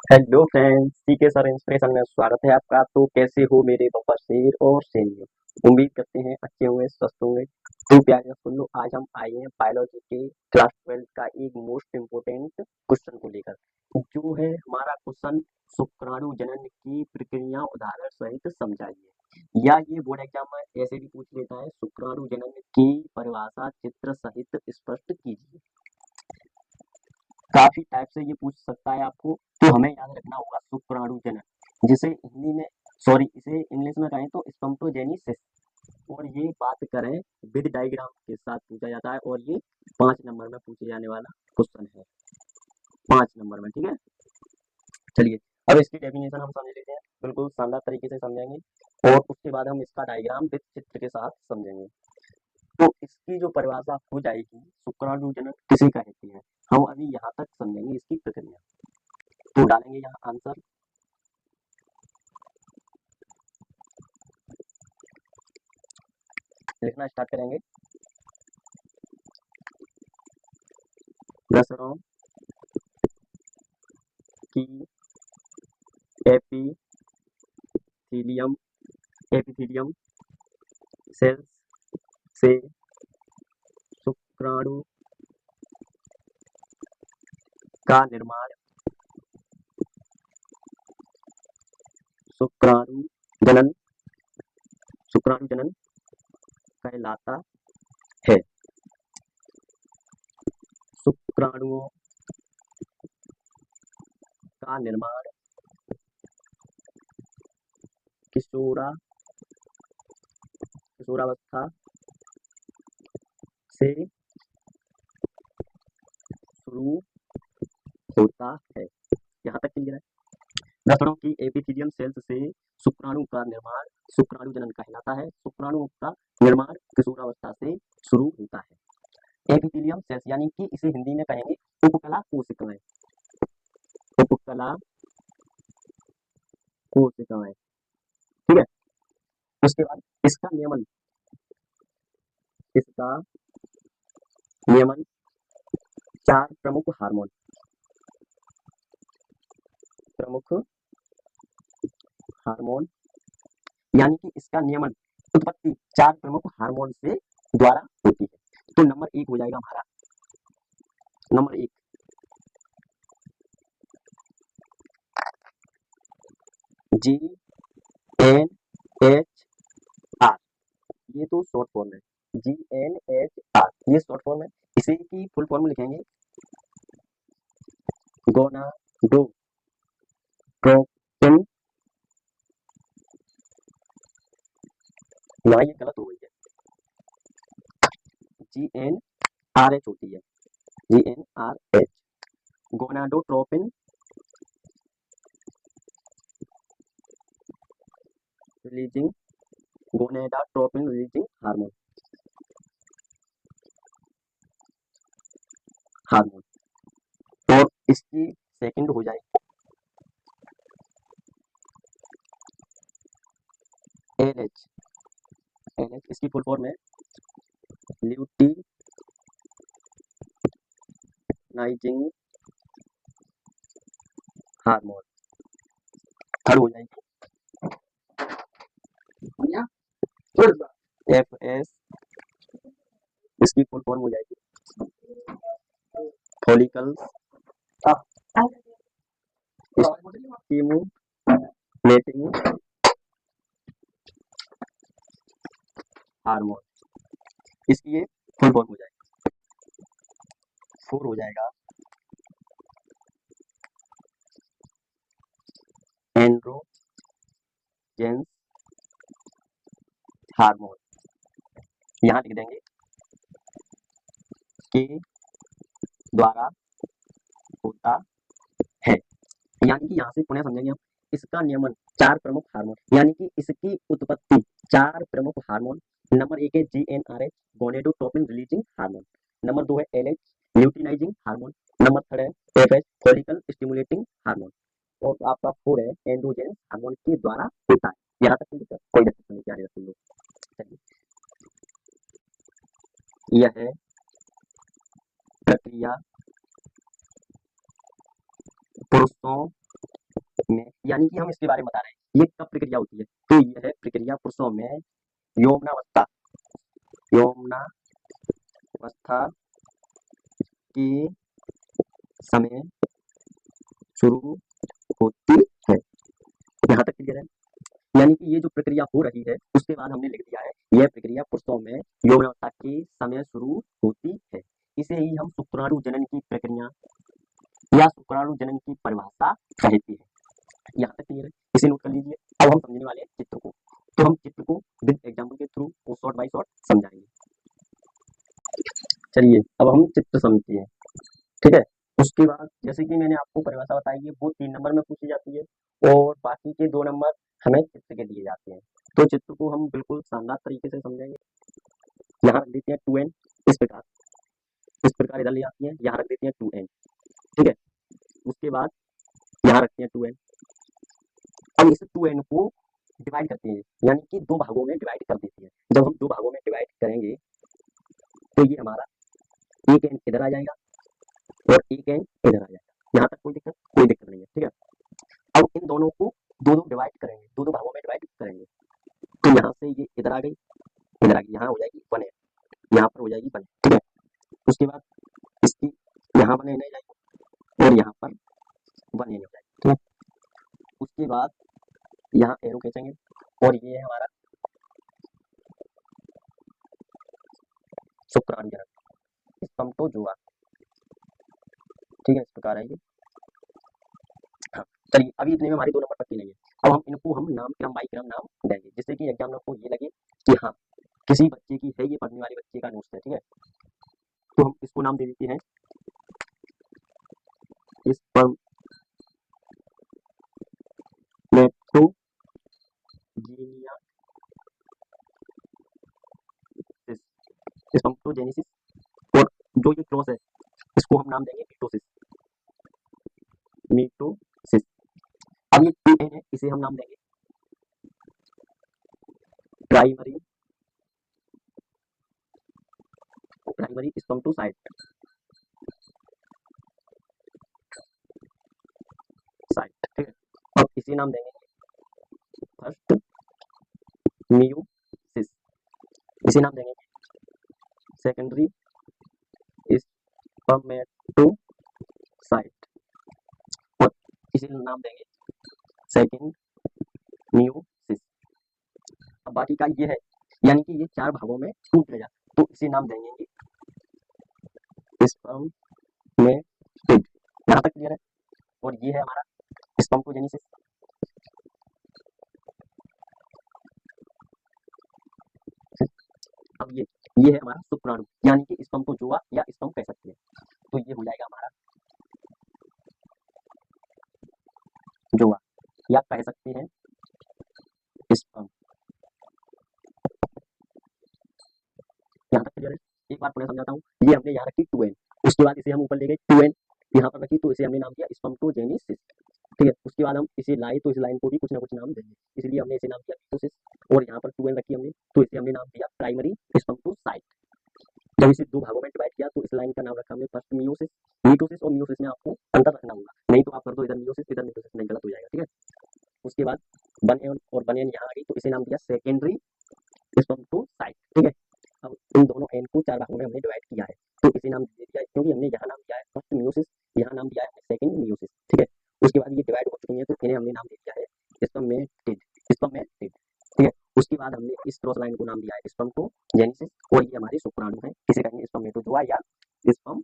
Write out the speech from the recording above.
Hello friends, C K sir inspiration में स्वागत है आपका। तो कैसे हो मेरे बब्बर शेर और शेरनियों। उम्मीद करते हैं अच्छे होंगे, स्वस्थ होंगे। तो प्यारे सुन लो, आज हम आए हैं बायोलॉजी के क्लास 12 का एक मोस्ट इम्पोर्टेंट क्वेश्चन को लेकर। जो है हमारा क्वेश्चन, शुक्राणु जनन की प्रक्रिया उदाहरण सहित समझाइए। या ये बोर्ड एग्जाम में ऐसे भी पूछ लेता है, शुक्राणु जनन की परिभाषा चित्र सहित स्पष्ट कीजिए। काफी टाइप से ये पूछ सकता है आपको। तो हमें याद रखना होगा शुक्राणु जनन, जिसे हिंदी में, सॉरी, इसे इंग्लिश में कहें तो स्पर्मटोजेनेसिस। और ये बात करें विद डायग्राम के साथ पूछा जाता है, और ये 5 नंबर में पूछे जाने वाला क्वेश्चन है। 5 नंबर में, ठीक है। चलिए, अब इसकी डेफिनेशन हम समझ लेते हैं, बिल्कुल शानदार तरीके से समझेंगे। और उसके बाद हम इसका डायग्राम विद चित्र के साथ समझेंगे। तो इसकी जो परिभाषा हो जाएगी, शुक्राणु जनन किसे कहते हैं, हम अभी यहाँ तक समझेंगे इसकी प्रक्रिया। तो डालेंगे यहाँ आंसर, लिखना स्टार्ट करेंगे। रसरों की एपिथीलियम एपिथीलियम सेल्स से शुक्राणु का निर्माण शुक्राणु जनन शुक्राणु जनन कहलाता है। शुक्राणुओं का निर्माण किशोरा किशोरावस्था से शुरू होता है। यहाँ तक क्लियर है। रसों की एपिथीलियम सेल्स से शुक्राणु का निर्माण शुक्राणु जनन कहलाता है। शुक्राणु का निर्माण किशोरावस्था से शुरू होता है। एपिथीलियम सेल्स यानी कि इसे हिंदी में कहेंगे उपकला कोशिकाएं। उपकला कोशिकाएं, ठीक है। उसके बाद इसका नियमन 4 प्रमुख हार्मोन यानी कि इसका नियमन, उत्पत्ति 4 प्रमुख हार्मोन से द्वारा होती है। तो नंबर 1 हो जाएगा हमारा, नंबर 1 GnHR। ये तो शॉर्ट फॉर्म है, GnHR ये शॉर्ट फॉर्म है। इसी की फुल फॉर्म लिखेंगे गोनाडोट्रोपिन। यहाँ ये गलत हो गई है, GnRH होती है, GnRH। Gonadotropin releasing gonadotropin releasing hormone. और इसकी सेकंड हो जाएगी LH। LH इसकी फुल फॉर्म है ल्यूटिनाइजिंग हार्मोन। थर्ड हो जाएगी FS। इसकी फुल फॉर्म हो जाएगी फॉलिकल स्टिमुलेटिंग हार्मोन। इसकी ये फुल फॉर्म हो जाएगी। 4 हो जाएगा एंड्रोजेंस हार्मोन। यहाँ लिख देंगे के द्वारा होता है। यानी कि यहाँ से पुनः समझेंगे हम, इसका नियमन 4 प्रमुख हार्मोन यानी कि इसकी उत्पत्ति 4 प्रमुख हार्मोन। नंबर 1 है GnRH gonadotropin releasing hormone. Number 2 है LH ल्यूटिनाइजिंग हार्मोन। नंबर 3 है FH फॉलिकल स्टिमुलेटिंग हार्मोन। और आपका 4 है एंड्रोजन हार्मोन के द्वारा होता है। यहाँ तक कोई दिक्कत नहीं, क्या है सुन लो। चलिए, यह प्रक्रिया पुरुषों में, यानी कि हम इसके बारे में बता रहे हैं ये कब प्रक्रिया होती है, तो यह प्रक्रिया पुरुषों में यौवनावस्था यौवनावस्था के समय शुरू होती है। यहाँ तक क्लियर है। यानी कि ये जो प्रक्रिया हो रही है उसके बाद हमने लिख दिया है यह प्रक्रिया पुरुषों में यौवनावस्था के समय शुरू होती है। इसे ही हम शुक्राणु जनन की प्रक्रिया या शुक्राणु जनन की परिभाषा कहती है। यहाँ तक क्लियर है, इसे नोट कर लीजिए। अब हम समझने वाले हैं चित्र को, तो हम चित्र को विद एग्जाम्पल के थ्रू शॉर्ट बाय शॉर्ट समझाएंगे। चलिए अब हम चित्र समझते हैं, ठीक है। उसके बाद जैसे कि मैंने आपको परिभाषा बताई है वो 3 नंबर में पूछी जाती है और बाकी के 2 नंबर हमें चित्र के दिए जाते हैं। तो चित्र को हम बिल्कुल शानदार तरीके से समझेंगे। यहाँ रख देते हैं 2n, इस प्रकार इधर ले आती हैं, यहाँ रख देते हैं 2n, ठीक है। उसके बाद यहाँ रखते हैं 2n। अब इस 2n को डिवाइड करते हैं, यानी कि 2 भागों में डिवाइड कर देते हैं। जब हम 2 भागों में डिवाइड करेंगे तो ये हमारा एक n इधर आ जाएगा और एक n इधर आ जाएगा। यहाँ तक कोई दिक्कत नहीं है, ठीक है। अब इन दोनों को 2-2 डिवाइड करेंगे, 2-2 भागों में डिवाइड करेंगे, तो यहाँ से ये इधर आ गई, यहाँ हो जाएगी 1n, यहाँ पर हो जाएगी 1n, ठीक है। उसके बाद इसकी यहाँ 1n आ जाएगी और यहाँ पर 1n हो जाएगी, ठीक है। उसके बाद यहाँ एरो खींचेंगे और ये है हमारा शुक्राणु जनन, स्पर्मटोजोआ, ठीक है। इस प्रकार है ये। हाँ, चलिए अभी इतने में हमारी 2 नंबर पक्की नहीं है। अब हम इनको नाम क्रम बाई क्रम नाम देंगे, जिससे कि एग्जामिनर को ये लगे कि हाँ किसी बच्चे की है, ये पढ़ने वाले बच्चे का नोट्स है, ठीक है। तो हम इसको नाम दे देते हैं स्पर्मटोजेनेसिस, और जो ये क्रॉस है इसको हम नाम देंगे मीटोसिस। अब ये 2n है, इसे हम नाम देंगे प्राइमरी स्पर्मटोसाइट, ठीक है। अब इसे नाम देंगे फर्स्ट मियोसिस, इसे नाम देंगे सेकेंडरी स्पर्मेटोसाइट और इसे नाम देंगे सेकेंड मियोसिस। अब बाकी का ये है, यानी कि ये 4 भागों में टूट गया, तो इसे नाम देंगे स्पर्मेटिड। यहाँ तक क्लियर है। और ये है हमारा स्पर्मटोजेनेसिस, अब ये है हमारा शुक्राणु, यानी कि स्पर्मटोजोआ या स्पर्म कह सकते हैं। तो ये हो जाएगा हमारा जोआ या कह सकते हैं स्पर्म। यहाँ तक क्लियर है। एक बार पुनः समझाता हूँ, ये हमने यहाँ रखी 2n, उसके बाद इसे हम ऊपर ले गए 2n यहाँ पर रखी, तो इसे हमने नाम दिया स्पर्मटोजेनेसिस, ठीक है। उसके बाद हम इसे लाए तो इस लाइन को भी कुछ ना कुछ नाम देंगे, इसलिए हमने इसे नाम दिया मीटोसिस, और यहाँ पर 2n रखी हमने, तो इसे हमने नाम दिया प्राइमरी स्पर्मटोसाइट। जब इसे 2 भागों में डिवाइड किया तो इस लाइन का नाम रखा हमने फर्स्ट मियोसिस। मीटोसिस और मियोसिस में आपको अंतर रखना होगा, नहीं तो आप कर दो इधर मियोसिस इधर मीटोसिस, नहीं गलत हो जाएगा, ठीक है। उसके बाद 1n और 1n यहाँ आ गई, तो इसे नाम दिया सेकेंडरी स्पर्मटोसाइट, ठीक है। अब इन दोनों n को 4 भागों में हमने डिवाइड किया है, तो इसे नाम दे दिया, क्योंकि हमने यहाँ नाम दिया है फर्स्ट मियोसिस, यहाँ नाम दिया है सेकेंड मियोसिस, ठीक है। उसके बाद ये डिवाइड हो चुकी है, तो इन्हें हमने नाम दे दिया है स्पर्मेटिड, ठीक है। उसके बाद हमने इस क्रॉस लाइन को नाम दिया है स्पर्मटोजेनेसिस, और ये हमारी शुक्राणु है, इसे कहेंगे स्पर्मेटोजोआ या स्पर्म